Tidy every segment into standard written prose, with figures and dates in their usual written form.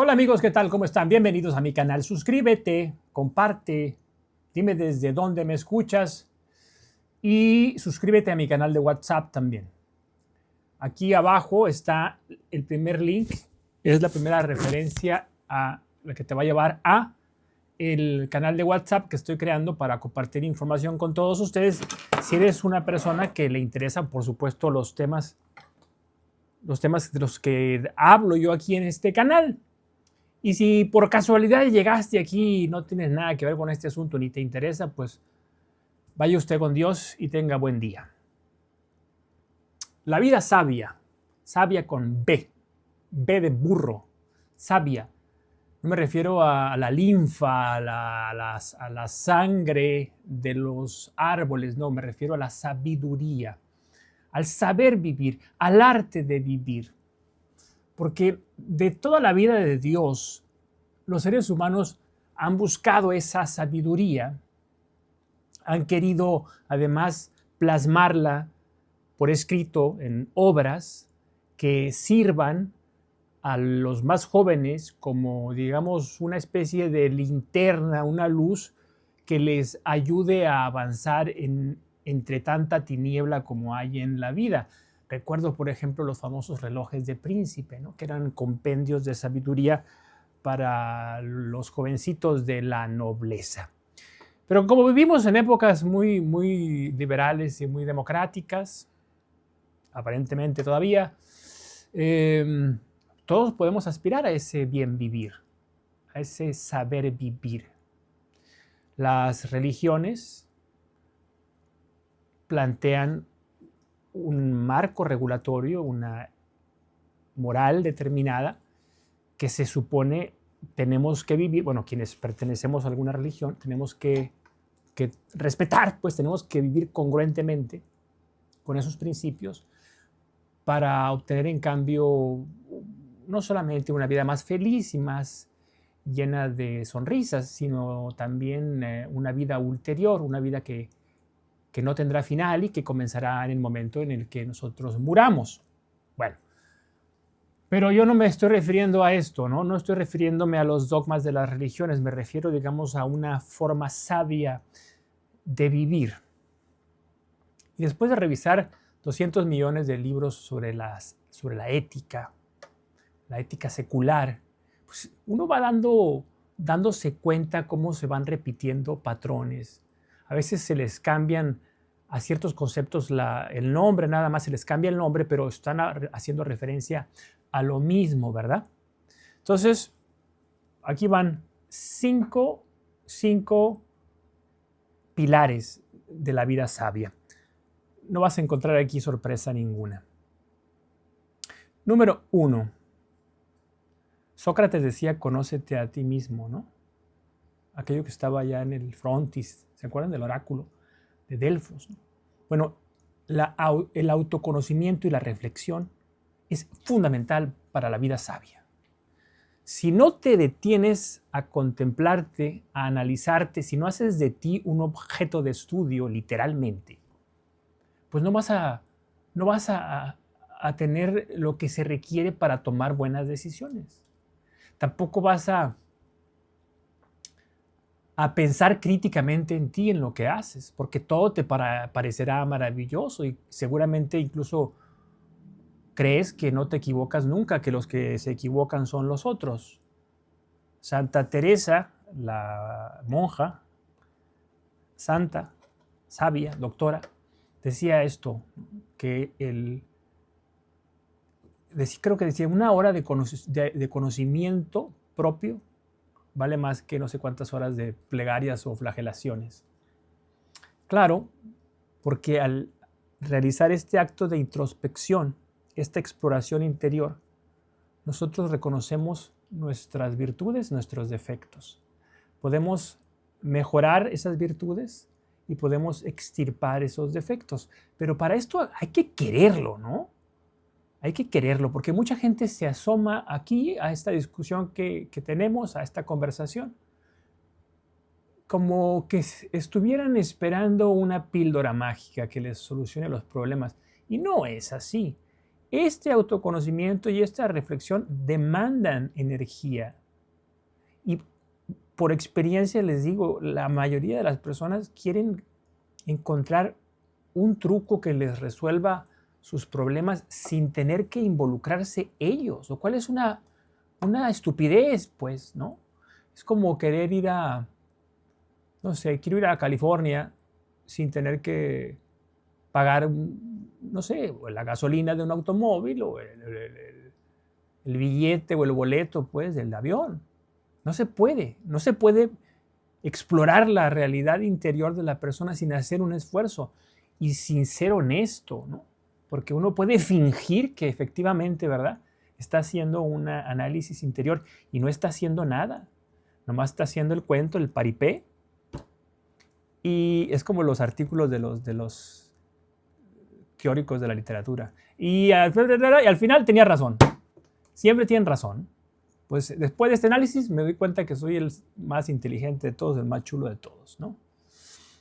Hola amigos, ¿qué tal? ¿Cómo están? Bienvenidos a mi canal. Suscríbete, comparte, dime desde dónde me escuchas y suscríbete a mi canal de WhatsApp también. Aquí abajo está el primer link, es la primera referencia a la que te va a llevar a el canal de WhatsApp que estoy creando para compartir información con todos ustedes. Si eres una persona que le interesan, por supuesto, los temas de los que hablo yo aquí en este canal. Y si por casualidad llegaste aquí y no tienes nada que ver con este asunto ni te interesa, pues vaya usted con Dios y tenga buen día. La vida sabia, sabia con B, B de burro, sabia. No me refiero a la linfa, a la sangre de los árboles, no, me refiero a la sabiduría, al saber vivir, al arte de vivir. Porque de toda la vida de Dios, los seres humanos han buscado esa sabiduría, han querido además plasmarla por escrito en obras que sirvan a los más jóvenes como, digamos, una especie de linterna, una luz que les ayude a avanzar entre tanta tiniebla como hay en la vida. Recuerdo, por ejemplo, los famosos relojes de príncipe, ¿no? Que eran compendios de sabiduría para los jovencitos de la nobleza. Pero como vivimos en épocas muy, muy liberales y muy democráticas, aparentemente todavía, eh, todos podemos aspirar a ese bien vivir, a ese saber vivir. Las religiones plantean un marco regulatorio, una moral determinada que se supone tenemos que vivir, bueno, quienes pertenecemos a alguna religión, tenemos que respetar, pues tenemos que vivir congruentemente con esos principios para obtener en cambio no solamente una vida más feliz y más llena de sonrisas, sino también una vida ulterior, una vida que no tendrá final y que comenzará en el momento en el que nosotros muramos. Bueno, pero yo no me estoy refiriendo a esto, ¿no? No estoy refiriéndome a los dogmas de las religiones, me refiero, digamos, a una forma sabia de vivir. Y después de revisar 200 millones de libros sobre la ética secular, pues uno va dándose cuenta cómo se van repitiendo patrones. A veces se les cambian a ciertos conceptos el nombre, nada más se les cambia el nombre, pero están haciendo referencia a lo mismo, ¿verdad? Entonces, aquí van cinco pilares de la vida sabia. No vas a encontrar aquí sorpresa ninguna. Número 1. Sócrates decía, conócete a ti mismo, ¿no? Aquello que estaba allá en el frontis, ¿se acuerdan del oráculo de Delfos? ¿No? Bueno, el autoconocimiento y la reflexión es fundamental para la vida sabia. Si no te detienes a contemplarte, a analizarte, si no haces de ti un objeto de estudio, literalmente, pues no vas a tener lo que se requiere para tomar buenas decisiones. Tampoco vas a pensar críticamente en ti, en lo que haces, porque todo te parecerá maravilloso y seguramente incluso crees que no te equivocas nunca, que los que se equivocan son los otros. Santa Teresa, la monja, santa, sabia, doctora, decía esto, que creo que decía, una hora de conocimiento propio vale más que no sé cuántas horas de plegarias o flagelaciones. Claro, porque al realizar este acto de introspección, esta exploración interior, nosotros reconocemos nuestras virtudes, nuestros defectos. Podemos mejorar esas virtudes y podemos extirpar esos defectos. Pero para esto hay que quererlo, ¿no? Hay que quererlo, porque mucha gente se asoma aquí a esta discusión que tenemos, a esta conversación, como que estuvieran esperando una píldora mágica que les solucione los problemas. Y no es así. Este autoconocimiento y esta reflexión demandan energía. Y por experiencia les digo, la mayoría de las personas quieren encontrar un truco que les resuelva sus problemas sin tener que involucrarse ellos, lo cual es una estupidez, pues, ¿no? Es como querer ir a, no sé, quiero ir a California sin tener que pagar, no sé, la gasolina de un automóvil o el billete o el boleto, pues, del avión. No se puede explorar la realidad interior de la persona sin hacer un esfuerzo y sin ser honesto, ¿no? Porque uno puede fingir que efectivamente, ¿verdad?, está haciendo un análisis interior y no está haciendo nada. Nomás está haciendo el cuento, el paripé. Y es como los artículos de los teóricos de la literatura. Y al final tenía razón. Siempre tienen razón. Pues después de este análisis me doy cuenta que soy el más inteligente de todos, el más chulo de todos, ¿no?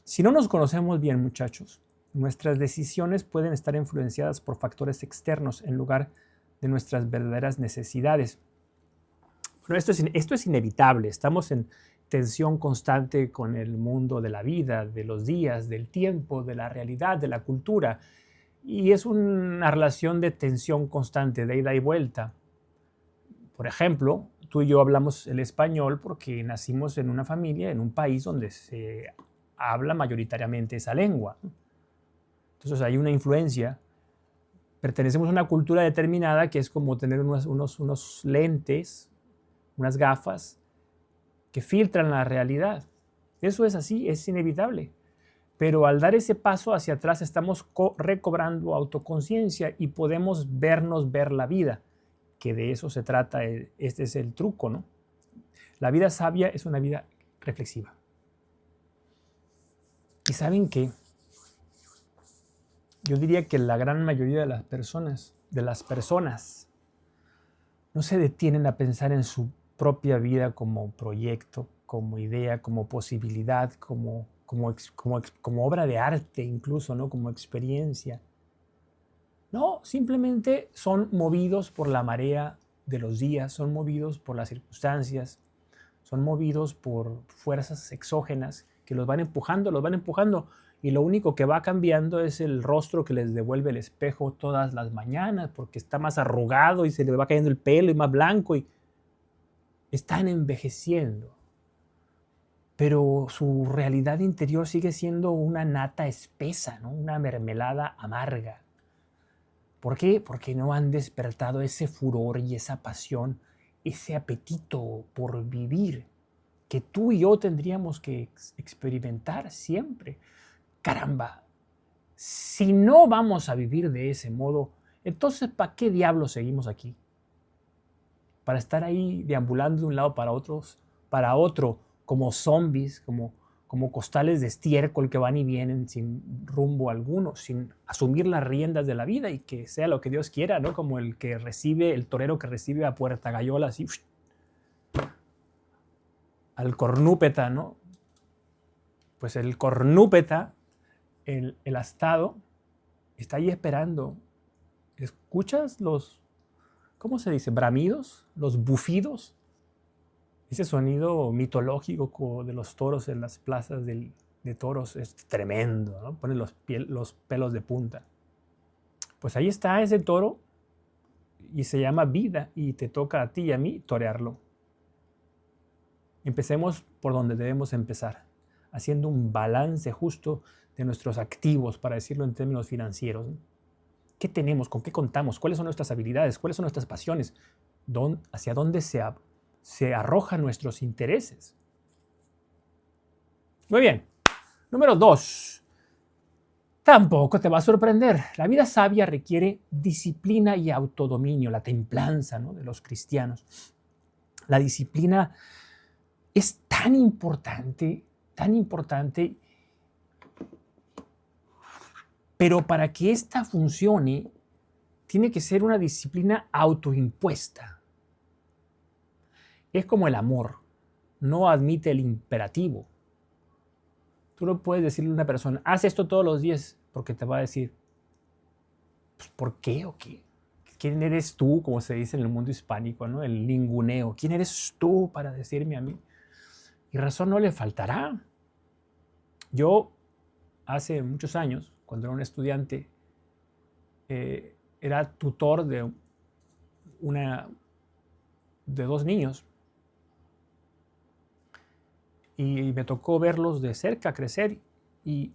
Si no nos conocemos bien, muchachos, nuestras decisiones pueden estar influenciadas por factores externos en lugar de nuestras verdaderas necesidades. Bueno, esto es inevitable. Estamos en tensión constante con el mundo de la vida, de los días, del tiempo, de la realidad, de la cultura. Y es una relación de tensión constante, de ida y vuelta. Por ejemplo, tú y yo hablamos el español porque nacimos en una familia, en un país donde se habla mayoritariamente esa lengua. Entonces hay una influencia. Pertenecemos a una cultura determinada que es como tener unos lentes, unas gafas que filtran la realidad. Eso es así, es inevitable. Pero al dar ese paso hacia atrás estamos recobrando autoconciencia y podemos ver la vida, que de eso se trata, este es el truco, ¿no? La vida sabia es una vida reflexiva. ¿Y saben qué? Yo diría que la gran mayoría de las personas no se detienen a pensar en su propia vida como proyecto, como idea, como posibilidad, como obra de arte incluso, ¿no? Como experiencia. No, simplemente son movidos por la marea de los días, son movidos por las circunstancias, son movidos por fuerzas exógenas que los van empujando, y lo único que va cambiando es el rostro que les devuelve el espejo todas las mañanas, porque está más arrugado y se le va cayendo el pelo y más blanco y están envejeciendo. Pero su realidad interior sigue siendo una nata espesa, ¿no? Una mermelada amarga. ¿Por qué? Porque no han despertado ese furor y esa pasión, ese apetito por vivir que tú y yo tendríamos que experimentar siempre. Caramba, si no vamos a vivir de ese modo, entonces ¿para qué diablos seguimos aquí? Para estar ahí deambulando de un lado para otro, como zombies, como costales de estiércol que van y vienen sin rumbo alguno, sin asumir las riendas de la vida y que sea lo que Dios quiera, ¿no? Como el torero que recibe a Puerta Gallola, así, al cornúpeta, ¿no? Pues el cornúpeta, el astado, está ahí esperando. ¿Escuchas los, cómo se dice, bramidos? Los bufidos. Ese sonido mitológico de los toros en las plazas de toros es tremendo, ¿no? Pone los pelos de punta. Pues ahí está ese toro y se llama vida y te toca a ti y a mí torearlo. Empecemos por donde debemos empezar, haciendo un balance justo de nuestros activos, para decirlo en términos financieros. ¿Qué tenemos? ¿Con qué contamos? ¿Cuáles son nuestras habilidades? ¿Cuáles son nuestras pasiones? ¿Hacia dónde se arrojan nuestros intereses? Muy bien. Número 2. Tampoco te va a sorprender. La vida sabia requiere disciplina y autodominio, la templanza, ¿no?, de los cristianos. La disciplina es tan importante, pero para que ésta funcione, tiene que ser una disciplina autoimpuesta. Es como el amor, no admite el imperativo. Tú no puedes decirle a una persona, haz esto todos los días, porque te va a decir, pues, ¿por qué o qué? ¿Quién eres tú? Como se dice en el mundo hispánico, ¿no? El ninguneo. ¿Quién eres tú para decirme a mí? Y razón no le faltará. Yo, hace muchos años, cuando era un estudiante, era tutor de dos niños y me tocó verlos de cerca crecer y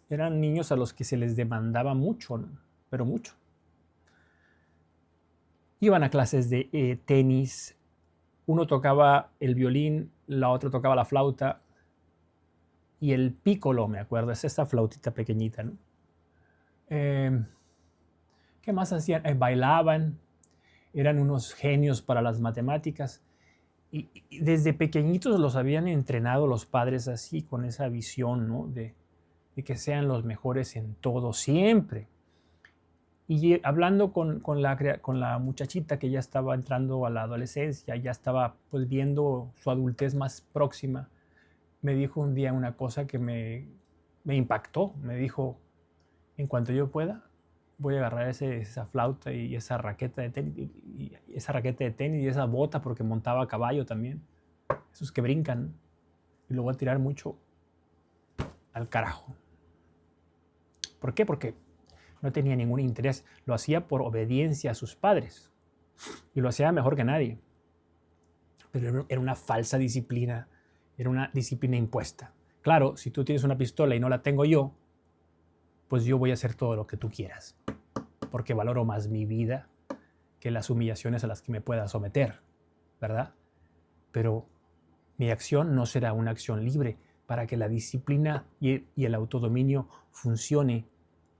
eran niños a los que se les demandaba mucho, ¿no? Pero mucho. Iban a clases de tenis, uno tocaba el violín, la otra tocaba la flauta y el pícolo, me acuerdo, es esta flautita pequeñita, ¿no? ¿Qué más hacían? Bailaban, eran unos genios para las matemáticas y desde pequeñitos los habían entrenado los padres así, con esa visión, ¿no? de que sean los mejores en todo, siempre. Y hablando con la muchachita que ya estaba entrando a la adolescencia, ya estaba pues viendo su adultez más próxima, me dijo un día una cosa que me impactó. Me dijo, en cuanto yo pueda, voy a agarrar esa flauta y esa raqueta de tenis y esa bota, porque montaba a caballo también, esos que brincan, y lo voy a tirar mucho al carajo. ¿Por qué? Porque no tenía ningún interés. Lo hacía por obediencia a sus padres. Y lo hacía mejor que nadie. Pero era una falsa disciplina. Era una disciplina impuesta. Claro, si tú tienes una pistola y no la tengo yo, pues yo voy a hacer todo lo que tú quieras. Porque valoro más mi vida que las humillaciones a las que me pueda someter, ¿verdad? Pero mi acción no será una acción libre. Para que la disciplina y el autodominio funcione,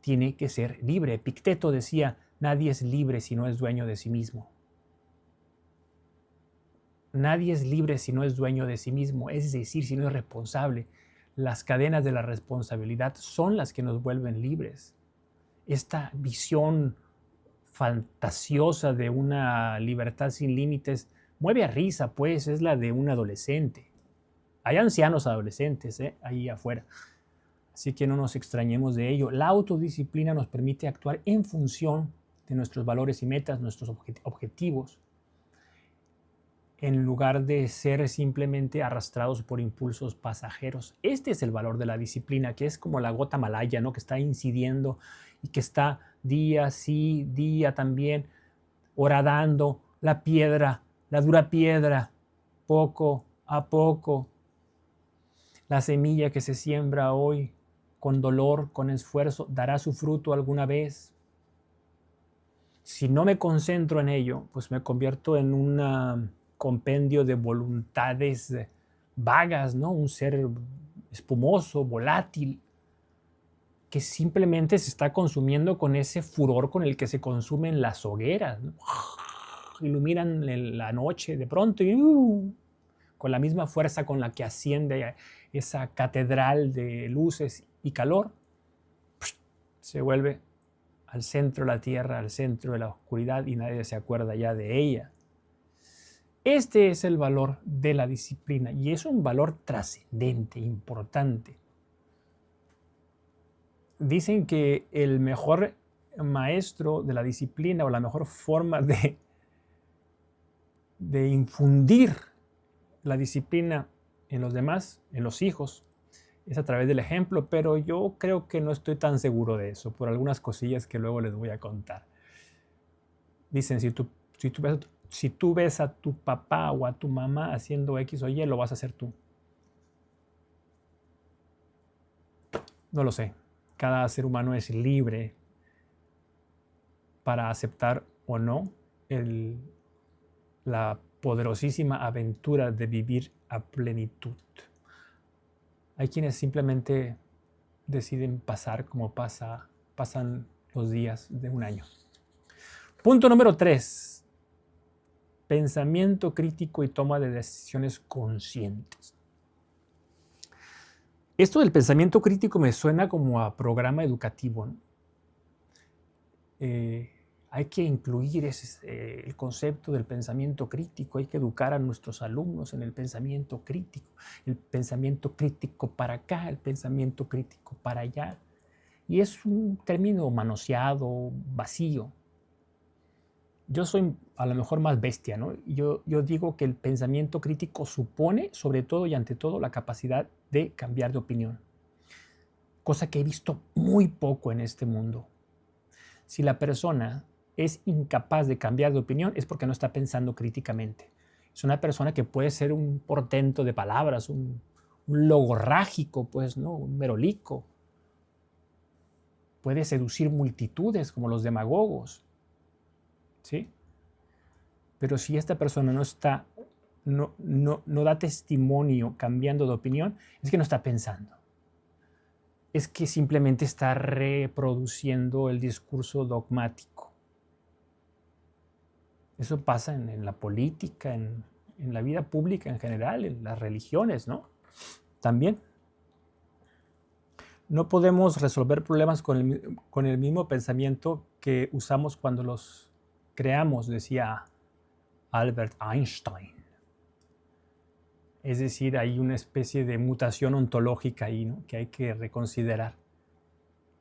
tiene que ser libre. Epicteto decía, nadie es libre si no es dueño de sí mismo. Nadie es libre si no es dueño de sí mismo, es decir, si no es responsable. Las cadenas de la responsabilidad son las que nos vuelven libres. Esta visión fantasiosa de una libertad sin límites mueve a risa, pues, es la de un adolescente. Hay ancianos adolescentes, ahí afuera. Así que no nos extrañemos de ello. La autodisciplina nos permite actuar en función de nuestros valores y metas, nuestros objetivos, en lugar de ser simplemente arrastrados por impulsos pasajeros. Este es el valor de la disciplina, que es como la gota malaya, ¿no? Que está incidiendo y que está día sí, día también, horadando la piedra, la dura piedra, poco a poco. La semilla que se siembra hoy con dolor, con esfuerzo, dará su fruto alguna vez. Si no me concentro en ello, pues me convierto en un compendio de voluntades vagas, ¿no? Un ser espumoso, volátil, que simplemente se está consumiendo con ese furor con el que se consumen las hogueras, ¿no? Iluminan la noche de pronto y con la misma fuerza con la que asciende esa catedral de luces y calor, se vuelve al centro de la tierra, al centro de la oscuridad y nadie se acuerda ya de ella. Este es el valor de la disciplina y es un valor trascendente, importante. Dicen que el mejor maestro de la disciplina o la mejor forma de infundir la disciplina en los demás, en los hijos, es a través del ejemplo, pero yo creo que no estoy tan seguro de eso, por algunas cosillas que luego les voy a contar. Dicen, si tú ves a tu papá o a tu mamá haciendo X o Y, lo vas a hacer tú. No lo sé. Cada ser humano es libre para aceptar o no la poderosísima aventura de vivir a plenitud. Hay quienes simplemente deciden pasar como pasan los días de un año. Punto número 3. Pensamiento crítico y toma de decisiones conscientes. Esto del pensamiento crítico me suena como a programa educativo, ¿no? Hay que incluir el concepto del pensamiento crítico, hay que educar a nuestros alumnos en el pensamiento crítico para acá, el pensamiento crítico para allá. Y es un término manoseado, vacío. yo soy a lo mejor más bestia, ¿no? Yo digo que el pensamiento crítico supone, sobre todo y ante todo, la capacidad de cambiar de opinión, cosa que he visto muy poco en este mundo. Si la persona es incapaz de cambiar de opinión, es porque no está pensando críticamente. Es una persona que puede ser un portento de palabras, un logorrágico, pues, ¿no? Un merolico. Puede seducir multitudes como los demagogos, ¿sí? Pero si esta persona no da testimonio cambiando de opinión, es que no está pensando. Es que simplemente está reproduciendo el discurso dogmático. Eso pasa en la política, en la vida pública en general, en las religiones, ¿no? También. No podemos resolver problemas con el mismo pensamiento que usamos cuando los creamos, decía Albert Einstein. Es decir, hay una especie de mutación ontológica ahí, ¿no? Que hay que reconsiderar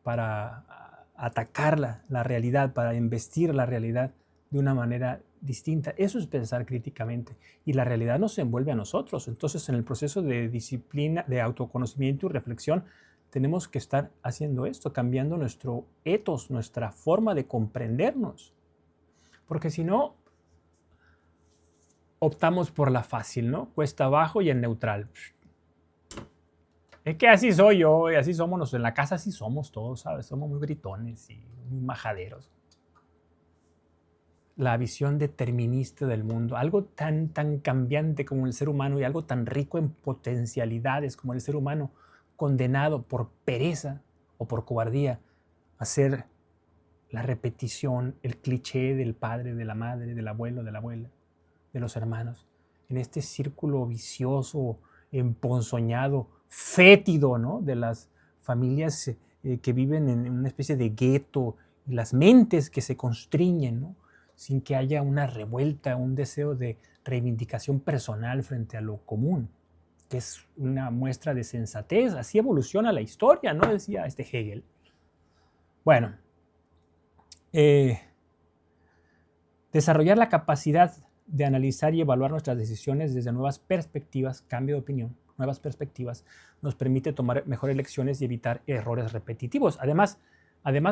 para atacar la realidad, para embestir la realidad de una manera distinta. Eso es pensar críticamente. Y la realidad nos envuelve a nosotros. Entonces, en el proceso de disciplina, de autoconocimiento y reflexión, tenemos que estar haciendo esto, cambiando nuestro ethos, nuestra forma de comprendernos. Porque si no, optamos por la fácil, ¿no? Cuesta abajo y en neutral. Es que así soy yo, y así somos nosotros. En la casa así somos todos, ¿sabes? Somos muy gritones y muy majaderos. La visión determinista del mundo, algo tan cambiante como el ser humano y algo tan rico en potencialidades como el ser humano, condenado por pereza o por cobardía a ser la repetición, el cliché del padre, de la madre, del abuelo, de la abuela, de los hermanos, en este círculo vicioso, emponzoñado, fétido, ¿no? De las familias que viven en una especie de gueto y las mentes que se constriñen, ¿no? Sin que haya una revuelta, un deseo de reivindicación personal frente a lo común, que es una muestra de sensatez. Así evoluciona la historia, ¿no? Decía Hegel. Bueno, desarrollar la capacidad de analizar y evaluar nuestras decisiones desde nuevas perspectivas, cambio de opinión, nuevas perspectivas, nos permite tomar mejores elecciones y evitar errores repetitivos. Además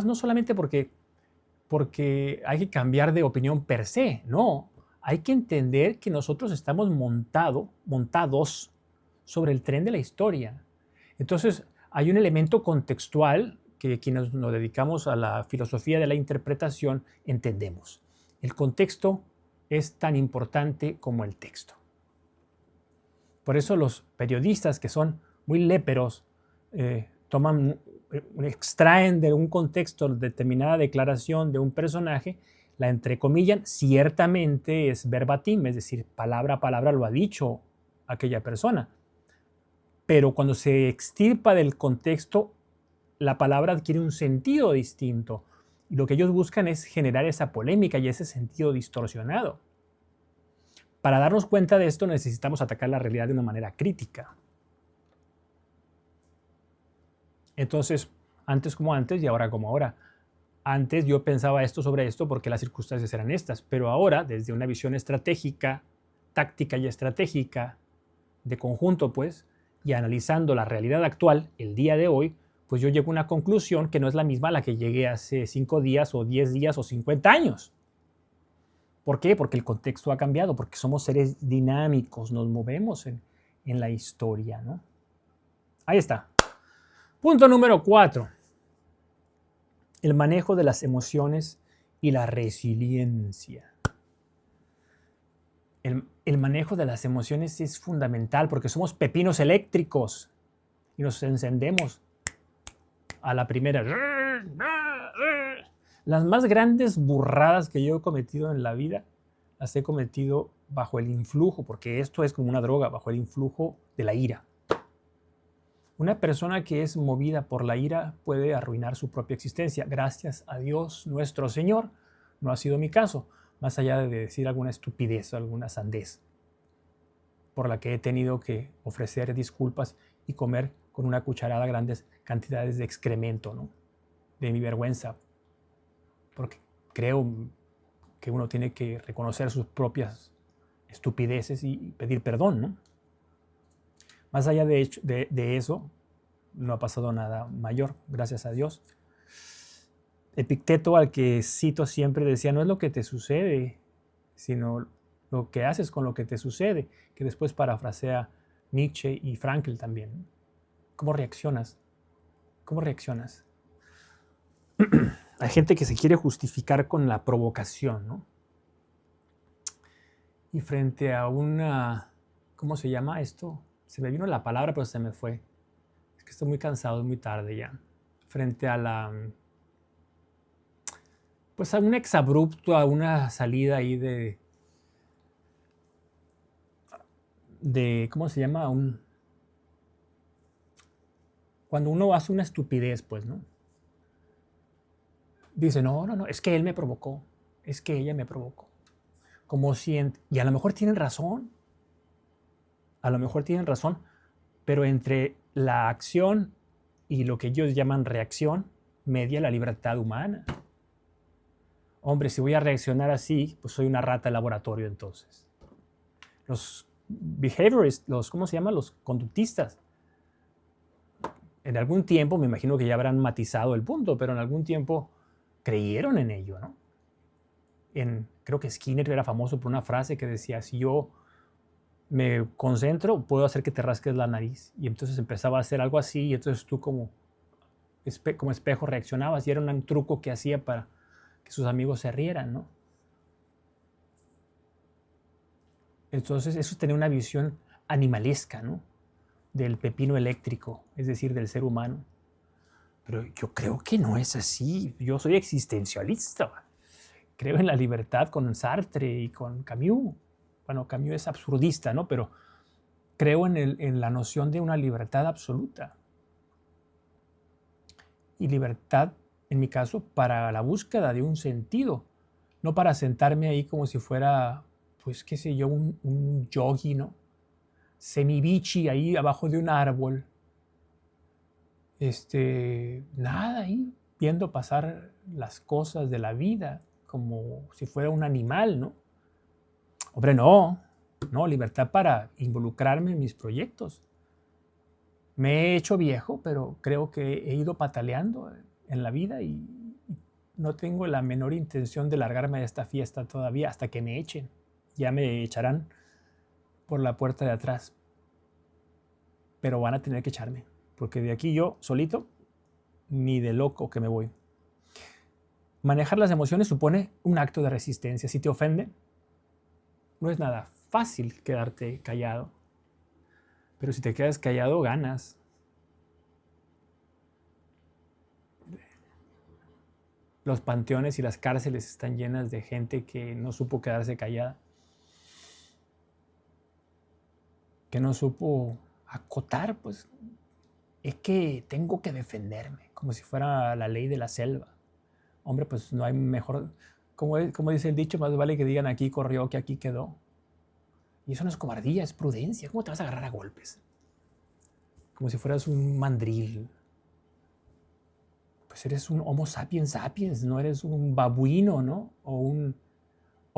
no solamente porque hay que cambiar de opinión per se, no. Hay que entender que nosotros estamos montados sobre el tren de la historia. Entonces, hay un elemento contextual que quienes nos dedicamos a la filosofía de la interpretación entendemos. El contexto es tan importante como el texto. Por eso los periodistas que son muy léperos extraen de un contexto determinada declaración de un personaje, la entrecomillan, ciertamente es verbatim, es decir, palabra a palabra lo ha dicho aquella persona. Pero cuando se extirpa del contexto, la palabra adquiere un sentido distinto. Y lo que ellos buscan es generar esa polémica y ese sentido distorsionado. Para darnos cuenta de esto necesitamos atacar la realidad de una manera crítica. Entonces, antes como antes y ahora como ahora. Antes yo pensaba esto sobre esto porque las circunstancias eran estas, pero ahora, desde una visión estratégica, táctica y estratégica, de conjunto, pues, y analizando la realidad actual, el día de hoy, pues yo llego a una conclusión que no es la misma a la que llegué hace 5 días o 10 días o 50 años. ¿Por qué? Porque el contexto ha cambiado, porque somos seres dinámicos, nos movemos en la historia, ¿no? Ahí está. Punto número 4. El manejo de las emociones y la resiliencia. El manejo de las emociones es fundamental porque somos pepinos eléctricos y nos encendemos a la primera. Las más grandes burradas que yo he cometido en la vida las he cometido bajo el influjo, porque esto es como una droga, bajo el influjo de la ira. Una persona que es movida por la ira puede arruinar su propia existencia. Gracias a Dios nuestro Señor, no ha sido mi caso, más allá de decir alguna estupidez o alguna sandez, por la que he tenido que ofrecer disculpas y comer con una cucharada grandes cantidades de excremento, ¿no? De mi vergüenza, porque creo que uno tiene que reconocer sus propias estupideces y pedir perdón, ¿no? Más allá de eso, no ha pasado nada mayor, gracias a Dios. Epicteto, al que cito siempre, decía, no es lo que te sucede, sino lo que haces con lo que te sucede, que después parafrasea Nietzsche y Frankl también. ¿Cómo reaccionas? ¿Cómo reaccionas? Hay gente que se quiere justificar con la provocación, ¿no? Y frente a una, ¿cómo se llama esto? Se me vino la palabra, pero se me fue. Es que estoy muy cansado, es muy tarde ya. Frente a la, pues a un exabrupto, a una salida ahí de ¿cómo se llama? Cuando uno hace una estupidez, pues, ¿no? Dice, no, es que él me provocó, es que ella me provocó. Como si, y a lo mejor tienen razón, pero entre la acción y lo que ellos llaman reacción, media la libertad humana. Hombre, si voy a reaccionar así, pues soy una rata de laboratorio entonces. Los behaviorists, ¿cómo se llama? Los conductistas. En algún tiempo, me imagino que ya habrán matizado el punto, pero en algún tiempo creyeron en ello, ¿no? Creo que Skinner era famoso por una frase que decía, si yo me concentro, puedo hacer que te rasques la nariz. Y entonces empezaba a hacer algo así, y entonces tú como espejo reaccionabas, y era un truco que hacía para que sus amigos se rieran, ¿no? Entonces eso tenía una visión animalesca, ¿no? Del pepino eléctrico, es decir, del ser humano. Pero yo creo que no es así. Yo soy existencialista. Creo en la libertad con Sartre y con Camus. Bueno, Camus es absurdista, ¿no? Pero creo en la noción de una libertad absoluta. Y libertad, en mi caso, para la búsqueda de un sentido. No para sentarme ahí como si fuera, pues, qué sé yo, un yogi, ¿no? Semi-bichi ahí abajo de un árbol. Nada ahí, viendo pasar las cosas de la vida como si fuera un animal, ¿no? Hombre, no, libertad para involucrarme en mis proyectos. Me he hecho viejo, pero creo que he ido pataleando en la vida y no tengo la menor intención de largarme de esta fiesta todavía hasta que me echen. Ya me echarán por la puerta de atrás, pero van a tener que echarme, porque de aquí yo solito ni de loco que me voy. Manejar las emociones supone un acto de resistencia. Si te ofende, no es nada fácil quedarte callado. Pero si te quedas callado, ganas. Los panteones y las cárceles están llenas de gente que no supo quedarse callada. Que no supo acotar, pues. Es que tengo que defenderme, como si fuera la ley de la selva. Hombre, pues no hay mejor, como dice el dicho, más vale que digan aquí corrió que aquí quedó. Y eso no es cobardía, es prudencia. ¿Cómo te vas a agarrar a golpes? Como si fueras un mandril. Pues eres un Homo sapiens sapiens, no eres un babuino, ¿no? O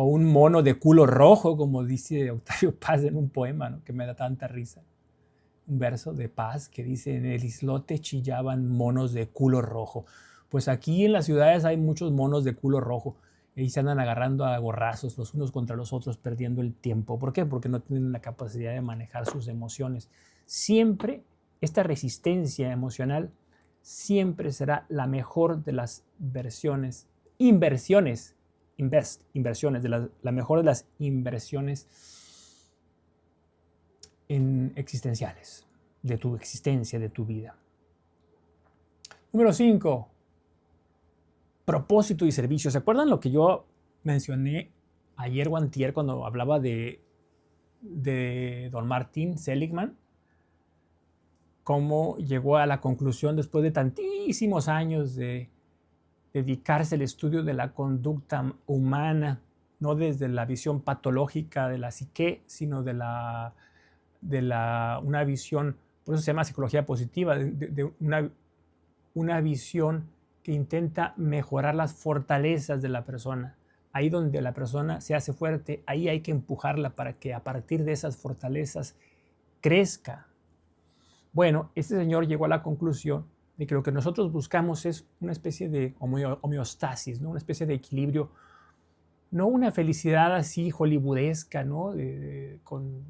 un mono de culo rojo, como dice Octavio Paz en un poema, ¿no? Que me da tanta risa. Un verso de Paz que dice, en el islote chillaban monos de culo rojo. Pues aquí en las ciudades hay muchos monos de culo rojo y se andan agarrando a gorrazos los unos contra los otros, perdiendo el tiempo. ¿Por qué? Porque no tienen la capacidad de manejar sus emociones. Siempre esta resistencia emocional siempre será la mejor de las inversiones, la mejor de las inversiones existenciales, de tu existencia, de tu vida. Número 5, propósito y servicio. ¿Se acuerdan lo que yo mencioné ayer o antier cuando hablaba de don Martin Seligman? Cómo llegó a la conclusión después de tantísimos años de dedicarse al estudio de la conducta humana, no desde la visión patológica de la psique, sino de una visión, por eso se llama psicología positiva, de una visión que intenta mejorar las fortalezas de la persona, ahí donde la persona se hace fuerte, ahí hay que empujarla para que a partir de esas fortalezas crezca. Bueno, este señor llegó a la conclusión de que lo que nosotros buscamos es una especie de homeostasis, ¿no? Una especie de equilibrio, no una felicidad así hollywoodesca, ¿no? Con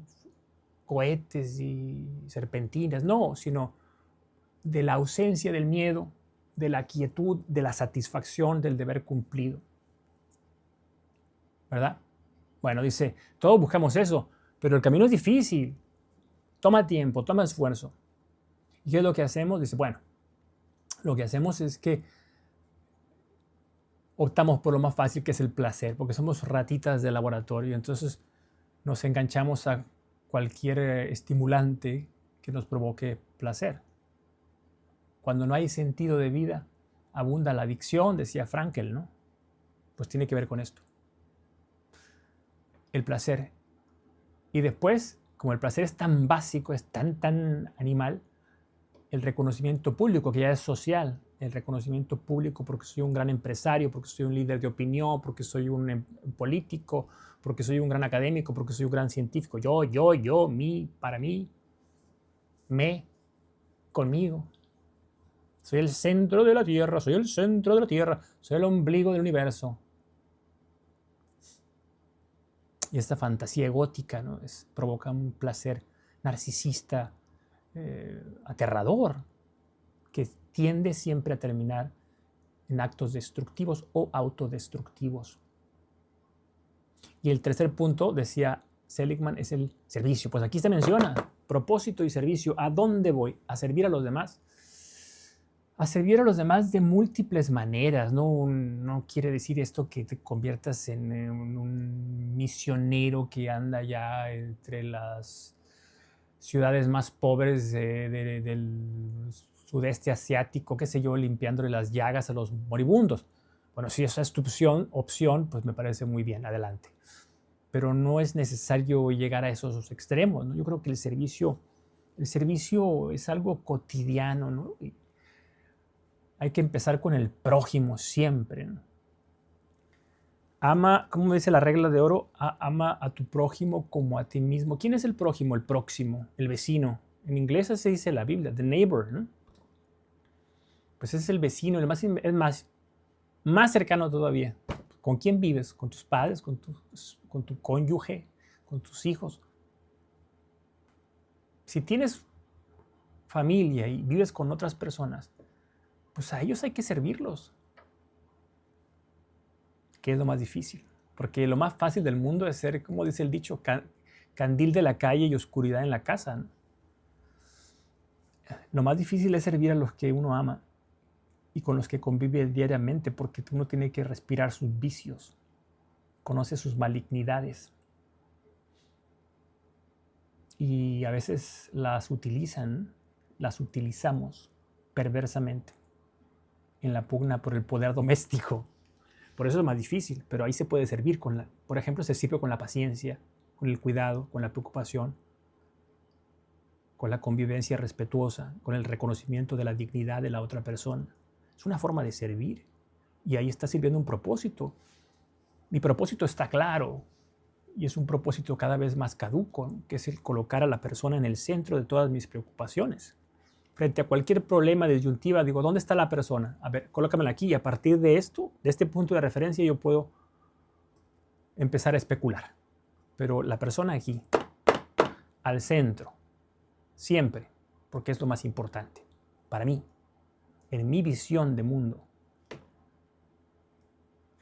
cohetes y serpentinas, no, sino de la ausencia del miedo, de la quietud, de la satisfacción del deber cumplido. ¿Verdad? Bueno, dice, todos buscamos eso, pero el camino es difícil, toma tiempo, toma esfuerzo. ¿Y qué es lo que hacemos? Dice, bueno, lo que hacemos es que optamos por lo más fácil, que es el placer, porque somos ratitas de laboratorio, entonces nos enganchamos a cualquier estimulante que nos provoque placer. Cuando no hay sentido de vida, abunda la adicción, decía Frankl, ¿no? Pues tiene que ver con esto. El placer. Y después, como el placer es tan básico, es tan animal, el reconocimiento público, que ya es social, el reconocimiento público porque soy un gran empresario, porque soy un líder de opinión, porque soy un político, porque soy un gran académico, porque soy un gran científico. Yo, mí, para mí, me, conmigo. Soy el centro de la Tierra, soy el centro de la Tierra, soy el ombligo del universo. Y esta fantasía egótica, ¿no? Provoca un placer narcisista, aterrador, que tiende siempre a terminar en actos destructivos o autodestructivos. Y el tercer punto, decía Seligman, es el servicio. Pues aquí se menciona propósito y servicio. ¿A dónde voy? ¿A servir a los demás? A servir a los demás de múltiples maneras. No quiere decir esto que te conviertas en un misionero que anda ya entre las ciudades más pobres del sudeste asiático, qué sé yo, limpiándole las llagas a los moribundos. Bueno, si esa es tu opción, pues me parece muy bien, adelante. Pero no es necesario llegar a esos extremos, ¿no? Yo creo que el servicio es algo cotidiano, ¿no? Y hay que empezar con el prójimo siempre, ¿no? Ama, ¿cómo dice la regla de oro? Ama a tu prójimo como a ti mismo. ¿Quién es el prójimo? El próximo, el vecino. En inglés se dice la Biblia, the neighbor, ¿no? Pues es el vecino, es más cercano todavía. ¿Con quién vives? ¿Con tus padres? ¿Con tu cónyuge? ¿Con tus hijos? Si tienes familia y vives con otras personas, pues a ellos hay que servirlos. ¿Qué es lo más difícil? Porque lo más fácil del mundo es ser, como dice el dicho, candil de la calle y oscuridad en la casa, ¿no? Lo más difícil es servir a los que uno ama y con los que convive diariamente, porque uno tiene que respirar sus vicios, conoce sus malignidades y a veces las utilizamos perversamente en la pugna por el poder doméstico. Por eso es más difícil, pero ahí se puede servir por ejemplo, se sirve con la paciencia, con el cuidado, con la preocupación, con la convivencia respetuosa, con el reconocimiento de la dignidad de la otra persona. Es una forma de servir y ahí está sirviendo un propósito. Mi propósito está claro y es un propósito cada vez más caduco, ¿no? Que es el colocar a la persona en el centro de todas mis preocupaciones. Frente a cualquier problema, disyuntiva, digo, ¿dónde está la persona? A ver, colócamela aquí y a partir de esto, de este punto de referencia, yo puedo empezar a especular. Pero la persona aquí, al centro, siempre, porque es lo más importante para mí, en mi visión de mundo.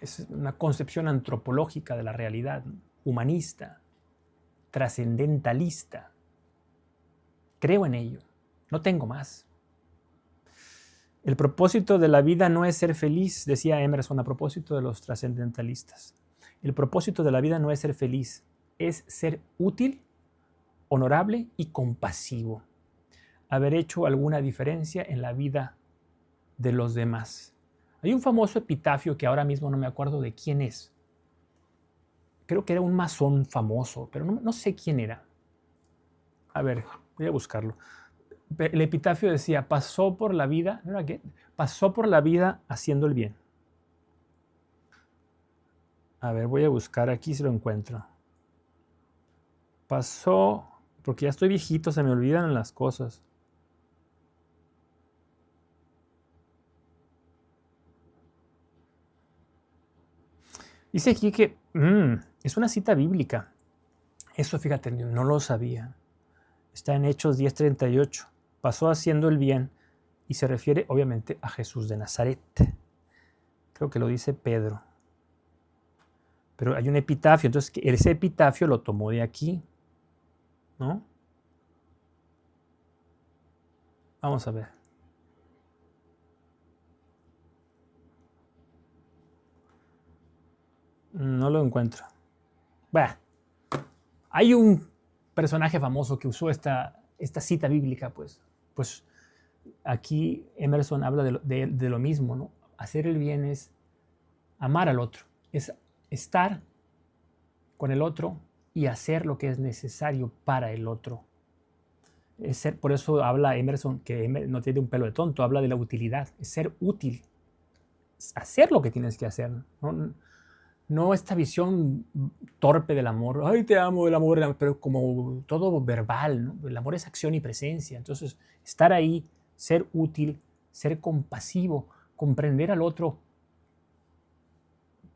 Es una concepción antropológica de la realidad, humanista, trascendentalista. Creo en ello, no tengo más. El propósito de la vida no es ser feliz, decía Emerson a propósito de los trascendentalistas. El propósito de la vida no es ser feliz, es ser útil, honorable y compasivo. Haber hecho alguna diferencia en la vida de los demás. Hay un famoso epitafio que ahora mismo no me acuerdo de quién es. Creo que era un masón famoso, pero no sé quién era. A ver, voy a buscarlo. El epitafio decía, pasó por la vida, ¿no era qué? Pasó por la vida haciendo el bien. A ver, voy a buscar aquí si lo encuentro. Pasó, porque ya estoy viejito, se me olvidan las cosas. Dice aquí que es una cita bíblica. Eso, fíjate, no lo sabía. Está en Hechos 10:38. Pasó haciendo el bien y se refiere obviamente a Jesús de Nazaret. Creo que lo dice Pedro. Pero hay un epitafio, entonces ese epitafio lo tomó de aquí, ¿no? Vamos a ver. No lo encuentro. Bah, hay un personaje famoso que usó esta cita bíblica, pues aquí Emerson habla de lo mismo, ¿no? Hacer el bien es amar al otro, es estar con el otro y hacer lo que es necesario para el otro. Es ser, por eso habla Emerson, que no tiene un pelo de tonto, habla de la utilidad, es ser útil, es hacer lo que tienes que hacer, ¿no? No esta visión torpe del amor, ay, te amo, el amor, pero como todo verbal, ¿no? El amor es acción y presencia. Entonces, estar ahí, ser útil, ser compasivo, comprender al otro,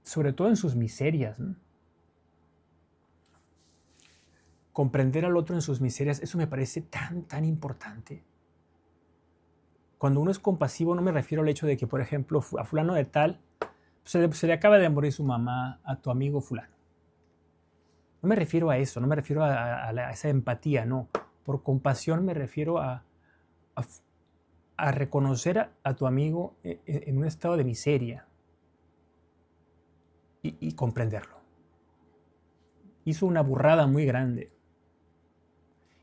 sobre todo en sus miserias, ¿no? Comprender al otro en sus miserias, eso me parece tan importante. Cuando uno es compasivo, no me refiero al hecho de que, por ejemplo, a fulano de tal, se le acaba de morir su mamá a tu amigo fulano. No me refiero a eso, no me refiero a esa empatía, no. Por compasión me refiero a reconocer a tu amigo en un estado de miseria y comprenderlo. Hizo una burrada muy grande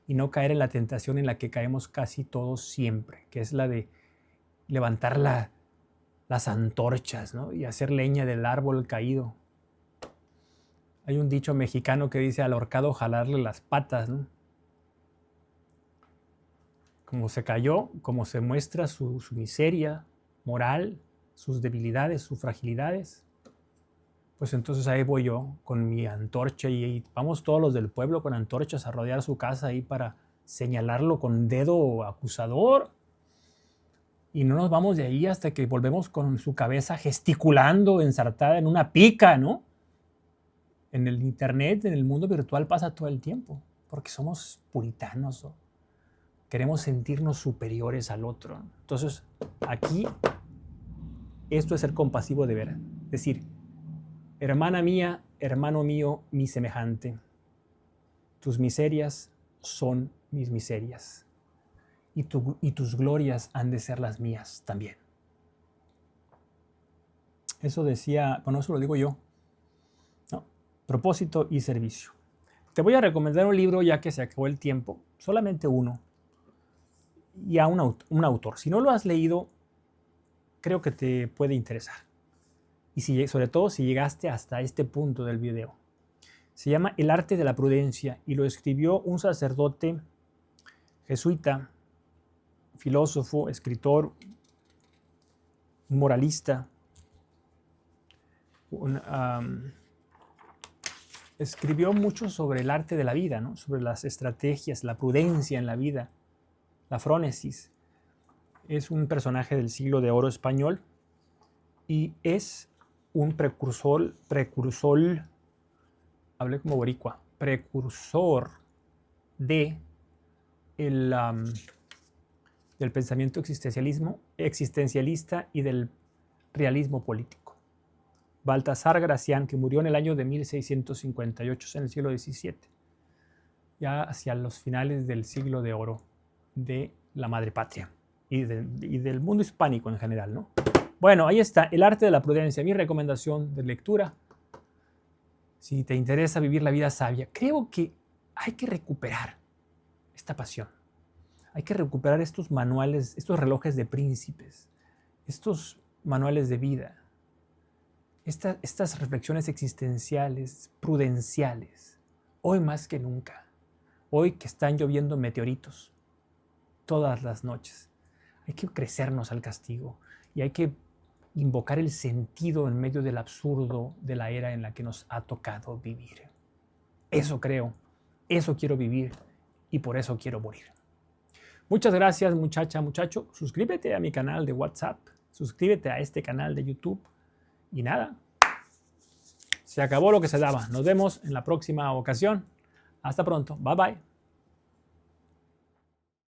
y no caer en la tentación en la que caemos casi todos siempre, que es la de levantar las antorchas, ¿no? Y hacer leña del árbol caído. Hay un dicho mexicano que dice al ahorcado jalarle las patas, ¿no? Como se cayó, como se muestra su miseria moral, sus debilidades, sus fragilidades, pues entonces ahí voy yo con mi antorcha y vamos todos los del pueblo con antorchas a rodear su casa ahí para señalarlo con dedo acusador. Y no nos vamos de ahí hasta que volvemos con su cabeza gesticulando, ensartada en una pica, ¿no? En el internet, en el mundo virtual pasa todo el tiempo, porque somos puritanos, ¿no? Queremos sentirnos superiores al otro. Entonces, aquí, esto es ser compasivo de veras. Es decir, hermana mía, hermano mío, mi semejante, tus miserias son mis miserias y tus glorias han de ser las mías también. Eso decía, bueno, eso lo digo yo, ¿no? Propósito y servicio. Te voy a recomendar un libro ya que se acabó el tiempo, solamente uno, y a un autor. Si no lo has leído, creo que te puede interesar. Y sobre todo si llegaste hasta este punto del video. Se llama El arte de la prudencia y lo escribió un sacerdote jesuita, filósofo, escritor, moralista. Escribió mucho sobre el arte de la vida, ¿no? Sobre las estrategias, la prudencia en la vida, la frónesis. Es un personaje del siglo de oro español y es un precursor, hablé como boricua, precursor de del pensamiento existencialista y del realismo político. Baltasar Gracián, que murió en el año de 1658, en el siglo XVII, ya hacia los finales del siglo de oro de la madre patria y del mundo hispánico en general, ¿no? Bueno, ahí está, El arte de la prudencia, mi recomendación de lectura. Si te interesa vivir la vida sabia, creo que hay que recuperar esta pasión. Hay que recuperar estos manuales, estos relojes de príncipes, estos manuales de vida, estas reflexiones existenciales, prudenciales, hoy más que nunca, hoy que están lloviendo meteoritos todas las noches. Hay que crecernos al castigo y hay que invocar el sentido en medio del absurdo de la era en la que nos ha tocado vivir. Eso creo, eso quiero vivir y por eso quiero morir. Muchas gracias, muchacha, muchacho. Suscríbete a mi canal de WhatsApp, suscríbete a este canal de YouTube y nada, se acabó lo que se daba. Nos vemos en la próxima ocasión. Hasta pronto. Bye bye.